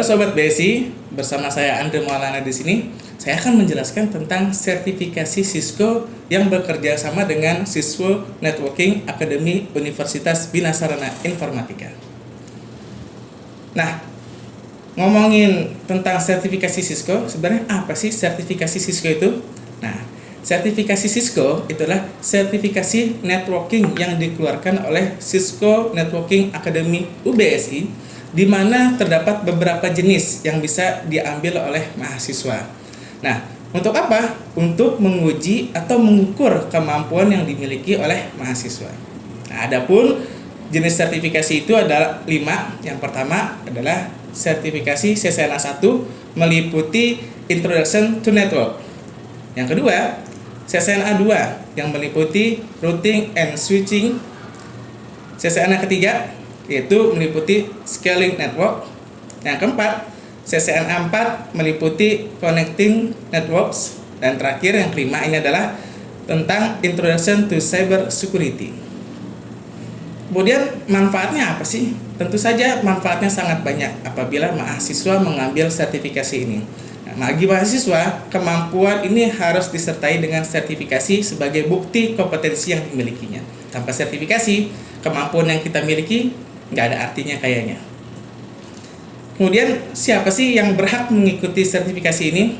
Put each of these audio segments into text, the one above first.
Halo Sobat BSI, bersama saya Andre Maulana di sini. Saya akan menjelaskan tentang sertifikasi Cisco yang bekerja sama dengan Cisco Networking Academy Universitas Bina Sarana Informatika. Nah, ngomongin tentang sertifikasi Cisco, sebenarnya apa sih sertifikasi Cisco itu? Nah, sertifikasi Cisco itulah sertifikasi networking yang dikeluarkan oleh Cisco Networking Academy UBSI, di mana terdapat beberapa jenis yang bisa diambil oleh mahasiswa. Nah, untuk apa? Untuk menguji atau mengukur kemampuan yang dimiliki oleh mahasiswa. Nah, adapun jenis sertifikasi itu adalah 5. Yang pertama adalah sertifikasi CCNA 1 meliputi Introduction to Network. Yang kedua, CCNA 2 yang meliputi Routing and Switching. CCNA ketiga yaitu meliputi Scaling Network. Yang keempat, CCNA 4 meliputi Connecting Networks. Dan terakhir yang kelima ini adalah tentang Introduction to Cyber Security. Kemudian manfaatnya apa sih? Tentu saja manfaatnya sangat banyak apabila mahasiswa mengambil sertifikasi ini. Nah, bagi mahasiswa, kemampuan ini harus disertai dengan sertifikasi sebagai bukti kompetensi yang dimilikinya. Tanpa sertifikasi, kemampuan yang kita miliki nggak ada artinya kayaknya. Kemudian siapa sih yang berhak mengikuti sertifikasi ini?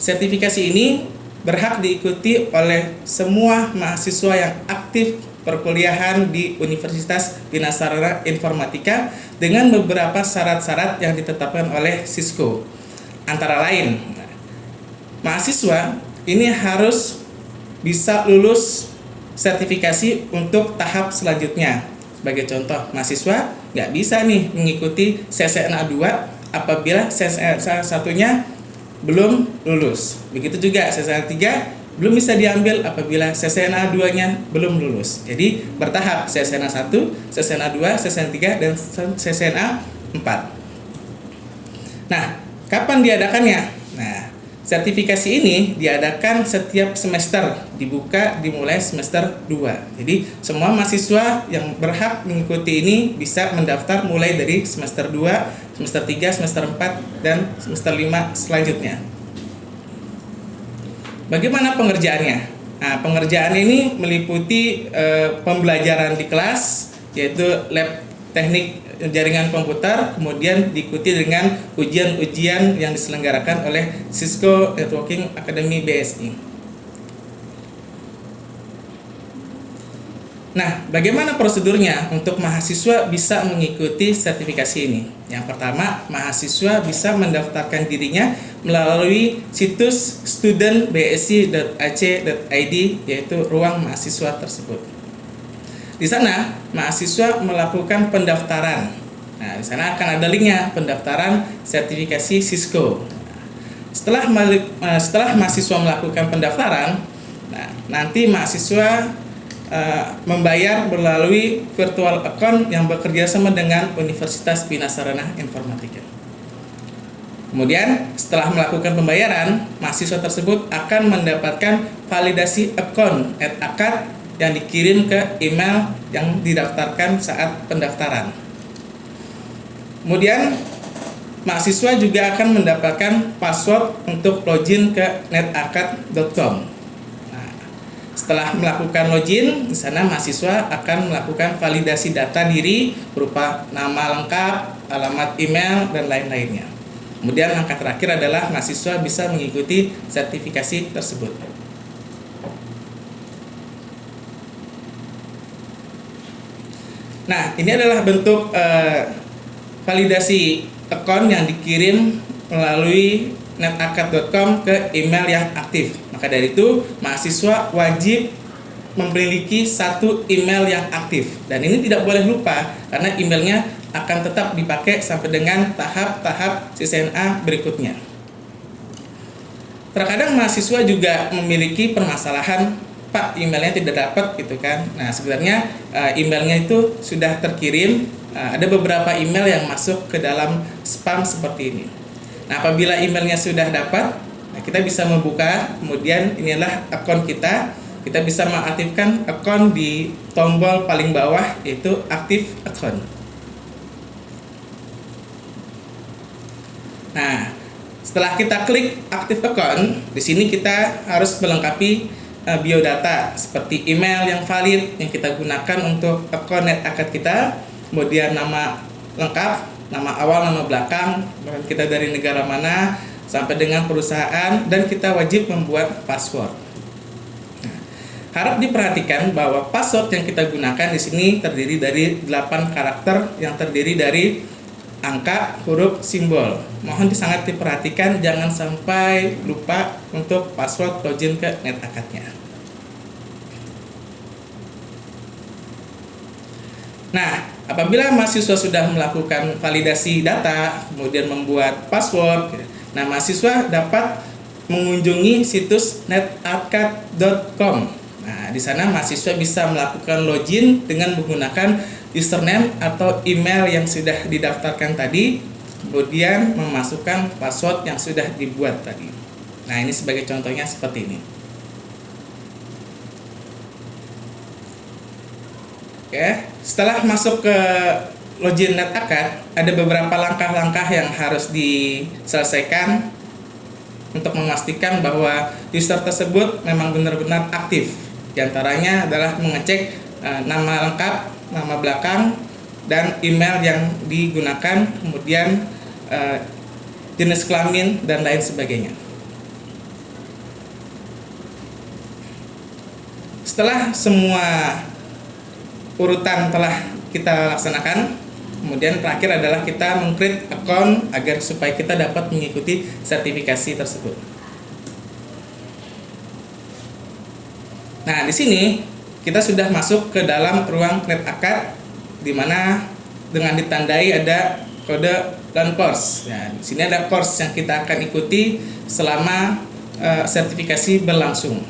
Sertifikasi ini berhak diikuti oleh semua mahasiswa yang aktif perkuliahan di Universitas Bina Sarana Informatika dengan beberapa syarat-syarat yang ditetapkan oleh Cisco. Antara lain, mahasiswa ini harus bisa lulus sertifikasi untuk tahap selanjutnya. Sebagai contoh, mahasiswa nggak bisa nih mengikuti CCNA 2 apabila CCNA 1-nya belum lulus. Begitu juga CCNA 3 belum bisa diambil apabila CCNA 2-nya belum lulus. Jadi bertahap CCNA 1, CCNA 2, CCNA 3, dan CCNA 4. Nah, kapan diadakannya? Nah, sertifikasi ini diadakan setiap semester, dimulai semester 2. Jadi semua mahasiswa yang berhak mengikuti ini bisa mendaftar mulai dari semester 2, semester 3, semester 4, dan semester 5 selanjutnya. Bagaimana pengerjaannya? Nah, pengerjaan ini meliputi pembelajaran di kelas, yaitu lab teknik jaringan komputer, kemudian diikuti dengan ujian-ujian yang diselenggarakan oleh Cisco Networking Academy BSI. Nah, bagaimana prosedurnya untuk mahasiswa bisa mengikuti sertifikasi ini? Yang pertama, mahasiswa bisa mendaftarkan dirinya melalui situs studentbsi.ac.id, yaitu ruang mahasiswa tersebut. Di sana, mahasiswa melakukan pendaftaran. Nah, di sana akan ada linknya, pendaftaran sertifikasi Cisco. Setelah mahasiswa melakukan pendaftaran, nanti mahasiswa membayar melalui virtual account yang bekerja sama dengan Universitas Bina Sarana Informatika. Kemudian, setelah melakukan pembayaran, mahasiswa tersebut akan mendapatkan validasi account @akad yang dikirim ke email yang didaftarkan saat pendaftaran. Kemudian, mahasiswa juga akan mendapatkan password untuk login ke netakad.com. Nah, setelah melakukan login, di sana mahasiswa akan melakukan validasi data diri berupa nama lengkap, alamat email, dan lain-lainnya. Kemudian langkah terakhir adalah mahasiswa bisa mengikuti sertifikasi tersebut. Nah, ini adalah bentuk validasi account yang dikirim melalui netakad.com ke email yang aktif. Maka dari itu, mahasiswa wajib memiliki satu email yang aktif. Dan ini tidak boleh lupa, karena emailnya akan tetap dipakai sampai dengan tahap-tahap CCNA berikutnya. Terkadang mahasiswa juga memiliki permasalahan, Pak, emailnya tidak dapat gitu kan. Nah, sebenarnya emailnya itu sudah terkirim. Ada beberapa email yang masuk ke dalam spam seperti ini. Nah, apabila emailnya sudah dapat, kita bisa membuka. Kemudian inilah akun kita. Kita bisa mengaktifkan akun di tombol paling bawah, yaitu aktif akun. Setelah kita klik active account, di sini kita harus melengkapi biodata seperti email yang valid yang kita gunakan untuk akun NetAccount kita, kemudian nama lengkap, nama awal, nama belakang, kita dari negara mana, sampai dengan perusahaan, dan kita wajib membuat password. Nah, harap diperhatikan bahwa password yang kita gunakan di sini terdiri dari 8 karakter yang terdiri dari angka, huruf, simbol. Mohon sangat diperhatikan, jangan sampai lupa untuk password login ke NetAccount-nya. Nah, apabila mahasiswa sudah melakukan validasi data, kemudian membuat password, nah mahasiswa dapat mengunjungi situs netaccount.com. Nah, di sana mahasiswa bisa melakukan login dengan menggunakan username atau email yang sudah didaftarkan tadi, kemudian memasukkan password yang sudah dibuat tadi. Nah, ini sebagai contohnya seperti ini. Oke, setelah masuk ke login NetAccount, ada beberapa langkah-langkah yang harus diselesaikan untuk memastikan bahwa user tersebut memang benar-benar aktif. Di antaranya adalah mengecek nama lengkap, nama belakang, dan email yang digunakan, kemudian jenis kelamin, dan lain sebagainya. Setelah semua urutan telah kita laksanakan, kemudian terakhir adalah kita meng-create account agar supaya kita dapat mengikuti sertifikasi tersebut. Nah, di sini kita sudah masuk ke dalam ruang NetAccount, di mana dengan ditandai ada kode learn course. Nah, di sini ada course yang kita akan ikuti selama sertifikasi berlangsung.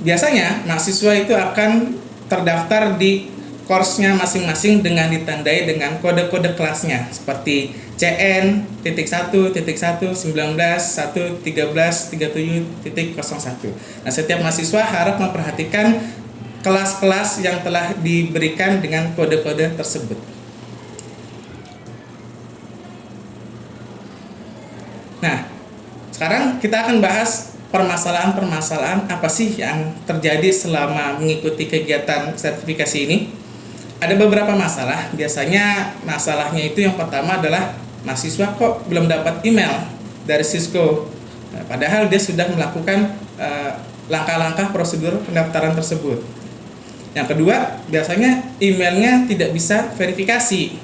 Biasanya mahasiswa itu akan terdaftar di course-nya masing-masing dengan ditandai dengan kode-kode kelasnya seperti CN, titik 1, titik 1, 19, 1, 13, 37, titik 01. Nah, setiap mahasiswa harap memperhatikan kelas-kelas yang telah diberikan dengan kode-kode tersebut. Nah, sekarang kita akan bahas permasalahan-permasalahan apa sih yang terjadi selama mengikuti kegiatan sertifikasi ini. Ada beberapa masalah. Biasanya masalahnya itu yang pertama adalah mahasiswa kok belum dapat email dari Cisco. Nah, padahal dia sudah melakukan langkah-langkah prosedur pendaftaran tersebut. Yang kedua, biasanya emailnya tidak bisa verifikasi.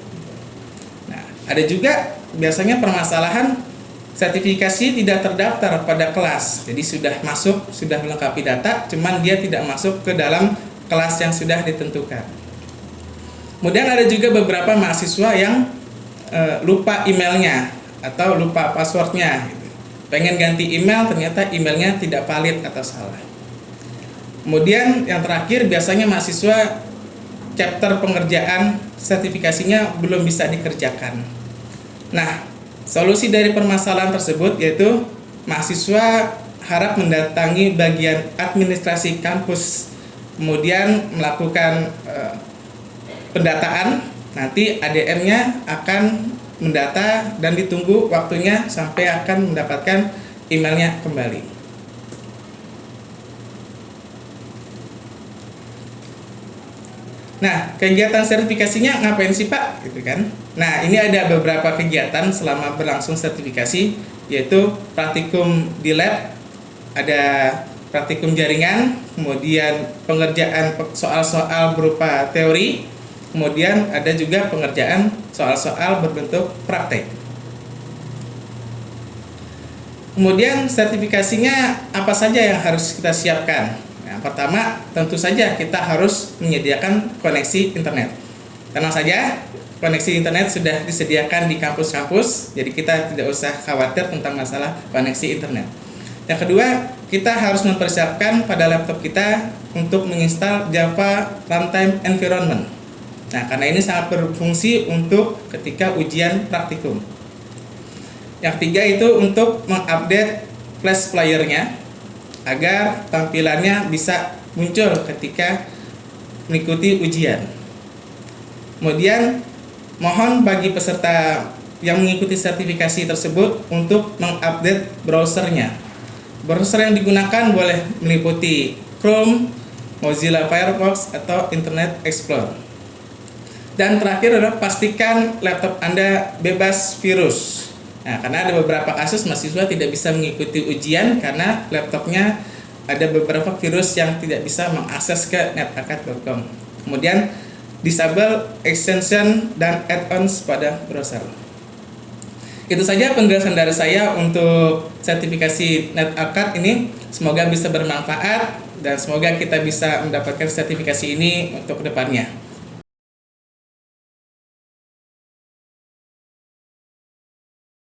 Nah, ada juga biasanya permasalahan sertifikasi tidak terdaftar pada kelas. Jadi sudah masuk, sudah melengkapi data, cuman dia tidak masuk ke dalam kelas yang sudah ditentukan. Kemudian ada juga beberapa mahasiswa yang lupa emailnya atau lupa passwordnya. Pengen ganti email, ternyata emailnya tidak valid atau salah. Kemudian yang terakhir, biasanya mahasiswa chapter pengerjaan sertifikasinya belum bisa dikerjakan. Nah, solusi dari permasalahan tersebut yaitu mahasiswa harap mendatangi bagian administrasi kampus, kemudian melakukan pendataan. Nanti ADM-nya akan mendata dan ditunggu waktunya sampai akan mendapatkan emailnya kembali. Nah, kegiatan sertifikasinya ngapain sih Pak? Gitu kan? Nah, ini ada beberapa kegiatan selama berlangsung sertifikasi, yaitu praktikum di lab, ada praktikum jaringan, kemudian pengerjaan soal-soal berupa teori, kemudian ada juga pengerjaan soal-soal berbentuk praktek. Kemudian sertifikasinya apa saja yang harus kita siapkan? Yang pertama, tentu saja kita harus menyediakan koneksi internet. Tenang saja, koneksi internet sudah disediakan di kampus-kampus, jadi kita tidak usah khawatir tentang masalah koneksi internet. Yang kedua, kita harus mempersiapkan pada laptop kita untuk menginstal Java Runtime Environment. Nah, karena ini sangat berfungsi untuk ketika ujian praktikum. Yang ketiga itu untuk mengupdate flash player-nya agar tampilannya bisa muncul ketika mengikuti ujian. Kemudian Mohon bagi peserta yang mengikuti sertifikasi tersebut untuk mengupdate browsernya. Browser yang digunakan boleh meliputi Chrome, Mozilla Firefox, atau Internet Explorer. Dan terakhir adalah pastikan laptop Anda bebas virus. Nah, karena ada beberapa kasus mahasiswa tidak bisa mengikuti ujian karena laptopnya ada beberapa virus yang tidak bisa mengakses ke netakad.com. Kemudian disable extension dan add-ons pada browser. Itu saja penjelasan dari saya untuk sertifikasi NetAcad ini. Semoga bisa bermanfaat dan semoga kita bisa mendapatkan sertifikasi ini untuk kedepannya.